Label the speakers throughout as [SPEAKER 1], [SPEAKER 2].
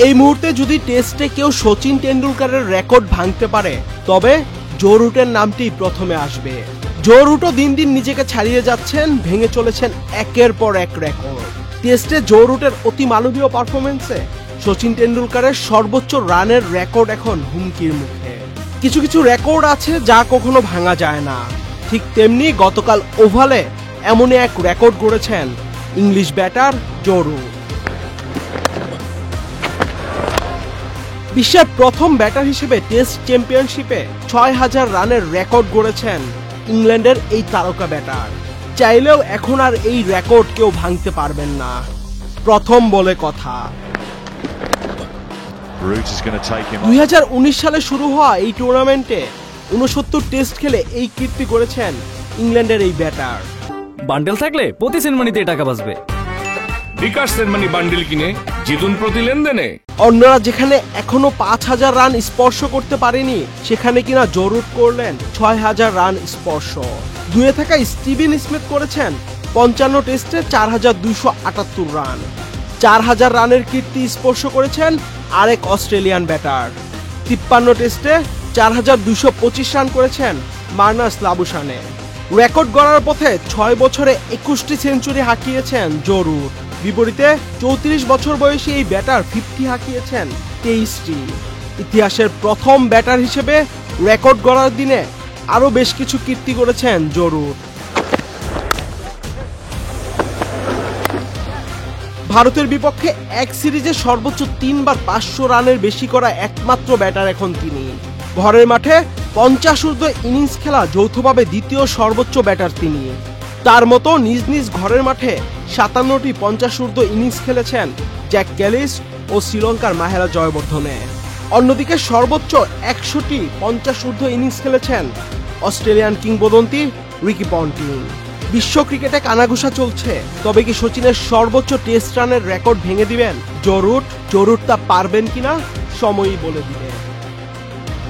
[SPEAKER 1] এই মুহূর্তে যদি টেস্টে কেউ সচিন টেন্ডুলকারের রেকর্ড ভাঙতে পারে তবে জো রুটের নামটি প্রথমে আসবে। জো রুটও দিন দিন নিজেকে ছাড়িয়ে যাচ্ছেন, ভেঙে চলেছেন একের পর এক রেকর্ড। টেস্টে জো রুটের অতি মানবীয় পারফরমেন্সে সচিন টেন্ডুলকারের সর্বোচ্চ রানের রেকর্ড এখন হুমকির মুখে। কিছু কিছু রেকর্ড আছে যা কখনো ভাঙা যায় না, ঠিক তেমনি গতকাল ওভালে এমনই এক রেকর্ড গড়েছেন ইংলিশ ব্যাটার জো রুট। বিশ্বের প্রথম ব্যাটার হিসেবে টেস্ট চ্যাম্পিয়নশিপে ৬,০০০ রানের রেকর্ড গড়েছেন ইংল্যান্ডের এই তারকা ব্যাটার। চাইলেও এখন আর এই রেকর্ড কেউ ভাঙতে পারবেন না। প্রথম বলে কথা। ২০১৯ সালে শুরু হওয়া এই টুর্নামেন্টে ৬৯ টেস্ট খেলে এই কীর্তি করেছেন ইংল্যান্ডের এই ব্যাটার।
[SPEAKER 2] বান্ডেল থাকলে প্রতি সেনমানিতে টাকা বাঁচবে।
[SPEAKER 3] বিকাশ সেনমানি বান্ডেল কিনে জিতুন প্রতি লেনদেনে।
[SPEAKER 1] অন্যরা যেখানে এখনো ৫,০০০ রান স্পর্শ করতে পারেনি, সেখানে কিনা জো রুট করলেন ৬,০০০ রান স্পর্শ। দুয়ে থাকা স্টিভেন স্মিথ করেছেন ৫৫ টেস্টে ৪,২৭৮ রান। ৪,০০০ রানের কীর্তি স্পর্শ করেছেন আরেক অস্ট্রেলিয়ান ব্যাটার। ৫৩ টেস্টে ৪,২২৫ রান করেছেন মার্নাস লাবুশানে। রেকর্ড গড়ার পথে ৬ বছরে ২১টি সেঞ্চুরি হাঁকিয়েছেন জো রুট। বিপরীতে ৩৪ বছর বয়সী এই ব্যাটার 50 হাঁকিয়েছেন 23টি। ইতিহাসের প্রথম ব্যাটার হিসেবে রেকর্ড গড়ার দিনে আরও বেশ কিছু কীর্তি করেছেন জো রুট। ভারতের বিপক্ষে এক সিরিজে সর্বোচ্চ ৩ বার ৫০০ রানের বেশি করা একমাত্র ব্যাটার এখন তিনি। ঘরের মাঠে 50 ঊর্ধ্ব ইনিংস খেলা যৌথভাবে দ্বিতীয় সর্বোচ্চ ব্যাটার তিনি। তার মতো নিজ নিজ ঘরের মাঠে ৫৭টি 50 ঊর্ধ্ব ইনিংস খেলেছেন জ্যাক ক্যালিস ও শ্রীলঙ্কার মাহেলা জয়বর্ধনে। অন্যদিকে সর্বোচ্চ ১০০টি 50 ঊর্ধ্ব ইনিংস খেলেছেন অস্ট্রেলিয়ান কিংবদন্তি রিকি পন্টিং। বিশ্ব ক্রিকেটে কানাঘুষা চলছে, তবে কি সচিনের সর্বোচ্চ টেস্ট রানের রেকর্ড ভেঙে দিবেন জো রুট? জো রুট তা পারবেন কিনা সময়ই বলে দিবে।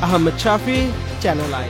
[SPEAKER 1] আহমেদ শাফি, চ্যানেল আই।